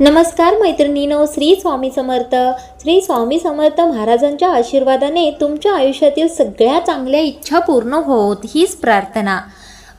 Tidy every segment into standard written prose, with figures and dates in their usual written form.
नमस्कार मैत्रिणींनो, श्री स्वामी समर्थ. श्री स्वामी समर्थ महाराजांच्या आशीर्वादाने तुमच्या आयुष्यातील सगळ्या चांगल्या इच्छा पूर्ण होत हीच प्रार्थना.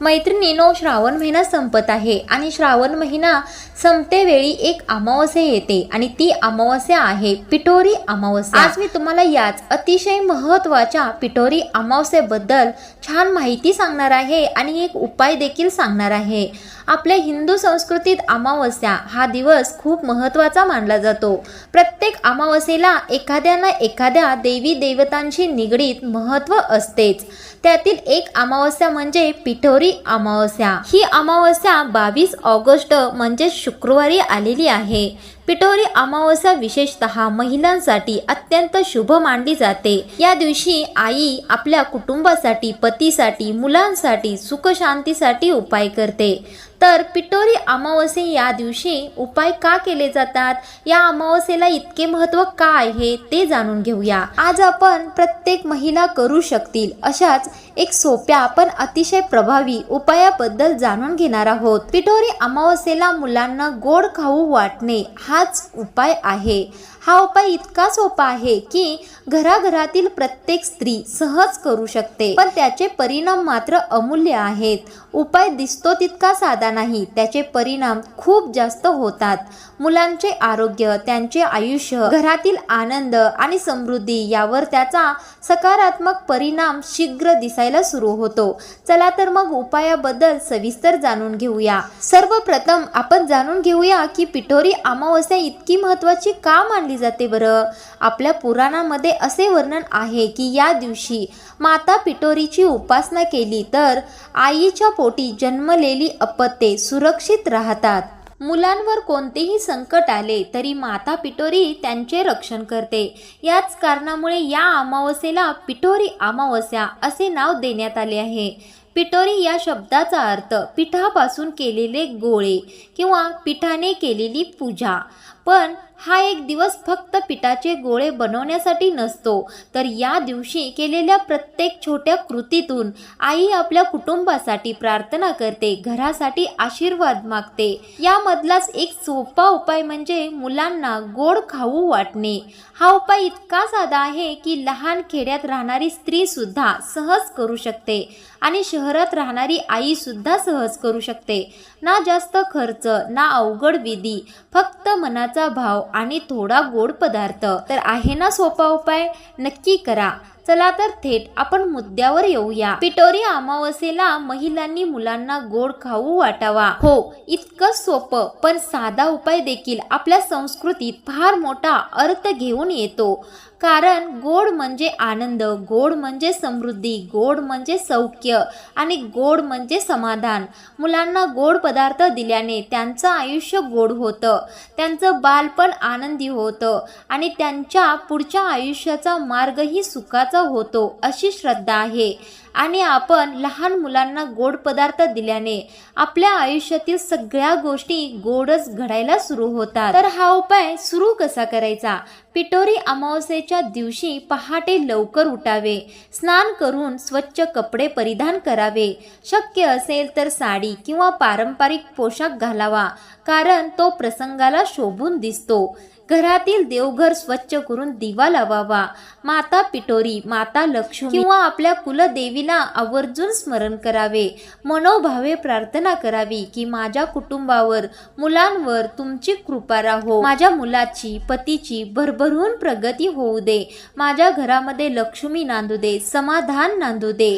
मैत्रिणींनो, श्रावण महिना संपत आहे आणि श्रावण महिना संपतेवेळी एक अमावस्या येते आणि ती अमावस्या आहे पिठोरी अमावस्या. आज मी तुम्हाला याच अतिशय महत्त्वाच्या पिठोरी अमावस्येबद्दल छान माहिती सांगणार आहे आणि एक उपाय देखील सांगणार आहे. आपल्या हिंदू संस्कृतीत अमावस्या हा दिवस खूप महत्त्वाचा मानला जातो. प्रत्येक अमावस्येला एखाद्या ना एखाद्या देवी देवतांशी निगडीत महत्त्व असतेच. त्यातील एक अमावस्या म्हणजे पिठोरी अमावस्या. ही अमावस्या 22 ऑगस्ट म्हणजे शुक्रवारी आलेली आहे. पिठोरी अमावस्या विशेषतः महिलांसाठी अत्यंत शुभ मानली जाते. या दिवशी आई आपल्या कुटुंबासाठी, पतीसाठी, मुलांसाठी, सुखशांतीसाठी उपाय करते. तर पिठोरी अमावस्या या दिवशी उपाय का केले जातात, या अमावस्येला इतके महत्त्व का आहे ते जाणून घेऊया. आज आपण प्रत्येक महिला करू शकतील अशाच एक सोप्या पण अतिशय प्रभावी उपायाबद्दल जाणून घेणार आहोत. पिठोरी अमावस्येला मुलांना गोड खाऊ वाटणे हाच उपाय आहे. हा उपाय इतका सोपा आहे की घराघरातील प्रत्येक स्त्री सहज करू शकते, पण त्याचे परिणाम मात्र अमूल्य आहेत. उपाय दिसतो तितका साधा नाही, त्याचे परिणाम खूप जास्त होतात. मुलांचे आरोग्य, त्यांचे आयुष्य, घरातील आनंद आणि समृद्धी यावर त्याचा सकारात्मक परिणाम शीघ्र दिसायला सुरू होतो. चला तर मग उपायाबद्दल सविस्तर जाणून घेऊया. सर्वप्रथम आपण जाणून घेऊया की पिठोरी अमावस्या इतकी महत्त्वाची का मानली जाते बरं. आपल्या पुराणामध्ये असे वर्णन आहे की या दिवशी माता पिठोरीची उपासना केली तर आईच्या पोटी जन्मलेली अपत्ये सुरक्षित राहतात. मुलांवर कोणतेही संकट आले तरी माता पिठोरी त्यांचे रक्षण करते. याच कारणामुळे या अमावस्येला पिठोरी अमावस्या असे नाव देण्यात आले आहे. पिठोरी या शब्दाचा अर्थ पिठापासून केलेले गोळे किंवा पिठाने केलेली पूजा. पण हा एक दिवस फक्त पिठाचे गोळे बनवण्यासाठी नसतो, तर या दिवशी केलेल्या प्रत्येक छोट्या कृतीतून आई आपल्या कुटुंबासाठी प्रार्थना करते, घरासाठी आशीर्वाद मागते. यामधलाच एक सोपा उपाय म्हणजे मुलांना गोड खाऊ वाटणे. हा उपाय इतका साधा आहे की लहान खेड्यात राहणारी स्त्री सुद्धा सहज करू शकते आणि शहरात राहणारी आई सुद्धा सहज करू शकते. ना जास्त खर्च, ना अवघड विधी, फक्त मनाचा भाव आणि थोडा गोड पदार्थ. तर आहे ना सोपा उपाय, नक्की करा. चला तर थेट आपण मुद्द्यावर येऊया. पिठोरी अमावस्येला महिलांनी मुलांना गोड खाऊ वाटावा. हो, इतकं सोपं पण साधा उपाय देखील आपल्या संस्कृतीत फार मोठा अर्थ घेऊन येतो. कारण गोड म्हणजे आनंद, गोड म्हणजे समृद्धी, गोड म्हणजे सौख्य आणि गोड म्हणजे समाधान. मुलांना गोड पदार्थ दिल्याने त्यांचं आयुष्य गोड होतं, त्यांचं बालपण आनंदी होतं आणि त्यांच्या पुढच्या आयुष्याचा मार्गही सुखाचा होतो अशी श्रद्धा आहे. आणि आपण लहान मुलांना गोड पदार्थ दिल्याने आपल्या आयुष्यातील सगळ्या गोष्टी गोडच घडायला सुरू होतात. तर हा उपाय सुरू कसा करायचा. पिठोरी अमावस्येच्या दिवशी पहाटे लवकर उठावे, स्नान करून स्वच्छ कपडे परिधान करावे. शक्य असेल तर साडी किंवा पारंपरिक पोशाख घालावा, कारण तो प्रसंगाला शोभून दिसतो. घरातील देवघर स्वच्छ करून दिवा लावावा. माता पिठोरी, माता लक्ष्मी किंवा आपल्या कुलदेवीला आवर्जून स्मरण करावे. मनोभावे प्रार्थना करावी की माझ्या कुटुंबावर, मुलांवर तुमची कृपा राहो. माझ्या मुलाची, पतीची भरभरून प्रगती होऊ दे. माझ्या घरामध्ये लक्ष्मी नांदू दे, समाधान नांदू दे.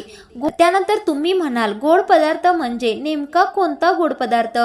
त्यानंतर तुम्ही म्हणाल, गोड पदार्थ म्हणजे नेमका कोणता गोड पदार्थ.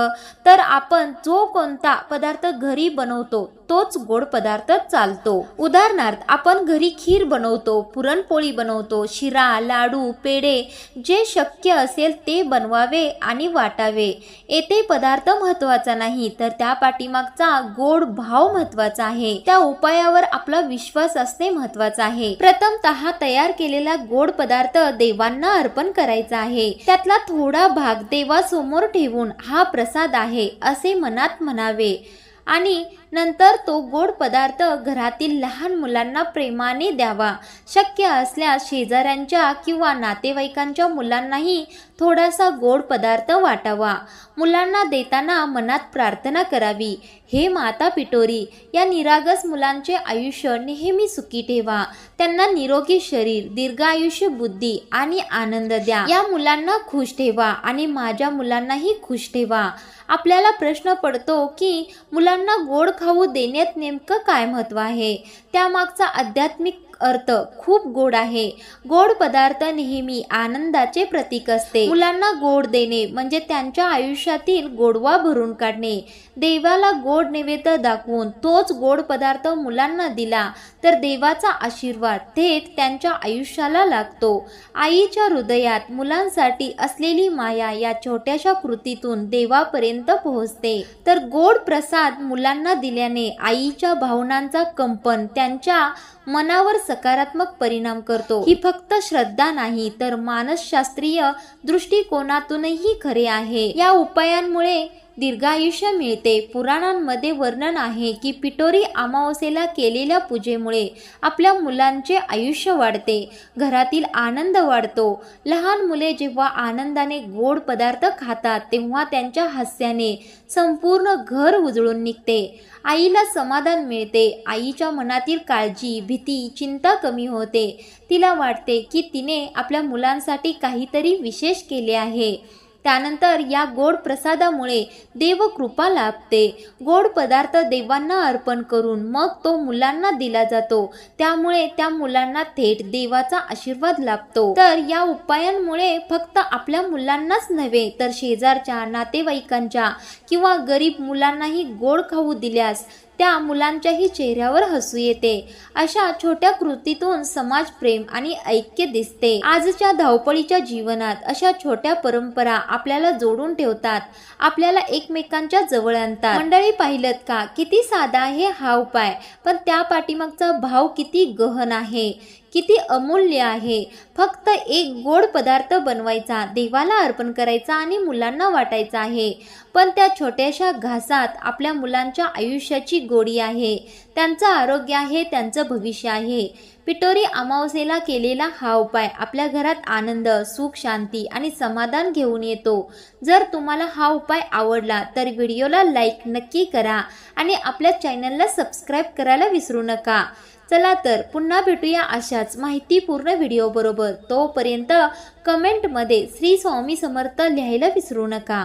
तर आपण जो कोणता पदार्थ घरी बनवतो तोच गोड पदार्थ चालतो. उदाहरणार्थ आपण घरी खीर बनवतो, पुरणपोळी बनवतो, शिरा, लाडू, पेढे, जे शक्य असेल ते बनवावे आणि वाटावे. येथे पदार्थ महत्त्वाचा नाही, तर त्या पाठीमागचा गोड भाव महत्त्वाचा आहे. त्या उपायावर आपला विश्वास असणे महत्त्वाचा आहे. प्रथमतः तयार केलेला गोड पदार्थ देवांना अर्पण करायचा आहे. त्यातला थोडा भाग देवासमोर ठेवून हा प्रसाद आहे असे मनात म्हणावे आणि नंतर तो गोड पदार्थ घरातील लहान मुलांना प्रेमाने द्यावा. शक्य असल्यास शेजाऱ्यांच्या किंवा नातेवाईकांच्या मुलांनाही थोडासा गोड पदार्थ वाटावा. मुलांना देताना मनात प्रार्थना करावी, हे माता पिटोरी, या निरागस मुलांचे आयुष्य नेहमी सुखी ठेवा. त्यांना निरोगी शरीर, दीर्घायुष्य, बुद्धी आणि आनंद द्या. या मुलांना खुश ठेवा आणि माझ्या मुलांनाही खुश ठेवा. आपल्याला प्रश्न पडतो की मुलांना गोड खाऊ देण्यात नेमकं काय महत्त्व आहे. त्यामागचा आध्यात्मिक अर्थ खूप गोड आहे. गोड पदार्थ नेहमी आनंदाचे प्रतीक असते. मुलांना गोड देणे म्हणजे त्यांच्या आयुष्यातील गोडवा भरून काढणे. देवाला गोड नैवेद्य दाखवून तोच गोड पदार्थ मुलांना दिला तर देवाचा आशीर्वाद थेट त्यांच्या आयुष्याला लागतो. आईच्या हृदयात मुलांसाठी असलेली माया या छोट्याशा कृतीतून देवापर्यंत पोहोचते. तर गोड प्रसाद मुलांना दिल्याने आईच्या भावनांचा कंपन त्यांच्या मनावर सकारात्मक परिणाम करतो. ही फक्त श्रद्धा नाही तर मानसशास्त्रीय दृष्टिकोनातूनही खरे आहे. या उपायांमुळे दीर्घायुष्य मिळते. पुराणांमध्ये वर्णन आहे की पिटोरी अमावस्येला केलेल्या पूजेमुळे आपल्या मुलांचे आयुष्य वाढते, घरातील आनंद वाढतो. लहान मुले जेव्हा आनंदाने गोड पदार्थ खातात तेव्हा त्यांच्या हास्याने संपूर्ण घर उजळून निघते. आईला समाधान मिळते. आईच्या मनातील काळजी, भीती, चिंता कमी होते. तिला वाटते की तिने आपल्या मुलांसाठी काहीतरी विशेष केले आहे. त्यानंतर या गोड प्रसादामुळे देव कृपा लाभते. गोड पदार्थ देवांना अर्पण करून मग तो मुलांना दिला जातो. त्यामुळे त्या मुलांना थेट देवाचा आशीर्वाद लाभतो. तर या उपायांमुळे फक्त आपल्या मुलांनाच नव्हे तर शेजारच्या, नातेवाईकांच्या किंवा गरीब मुलांनाही गोड खाऊ दिल्यास त्या मुलांच्याही चेहऱ्यावर हसू येते. अशा छोट्या कृतीतून समाज प्रेम आणि ऐक्य दिसते. आजच्या धावपळीच्या जीवनात अशा छोट्या परंपरा आपल्याला जोडून ठेवतात, आपल्याला एकमेकांच्या जवळ आणतात. मंडळी, पाहिलत का किती साधा आहे हा उपाय, पण त्या पाठीमागचा भाव किती गहन आहे, किती अमूल्य आहे. फक्त एक गोड पदार्थ बनवायचा, देवाला अर्पण करायचा आणि मुलांना वाटायचा आहे. पण त्या छोट्याशा घासात आपल्या मुलांच्या आयुष्याची गोडी आहे, त्यांचं आरोग्य आहे, त्यांचं भविष्य आहे. पिटोरी अमावस्येला केलेला हा उपाय आपल्या घरात आनंद, सुख, शांती आणि समाधान घेऊन येतो. जर तुम्हाला हा उपाय आवडला तर व्हिडिओला लाईक नक्की करा आणि आपल्या चॅनलला सबस्क्राईब करायला विसरू नका. चला तर पुन्हा भेटूया अशाच माहितीपूर्ण व्हिडिओ बरोबर. तोपर्यंत कमेंटमध्ये श्री स्वामी समर्थ लिहायला विसरू नका.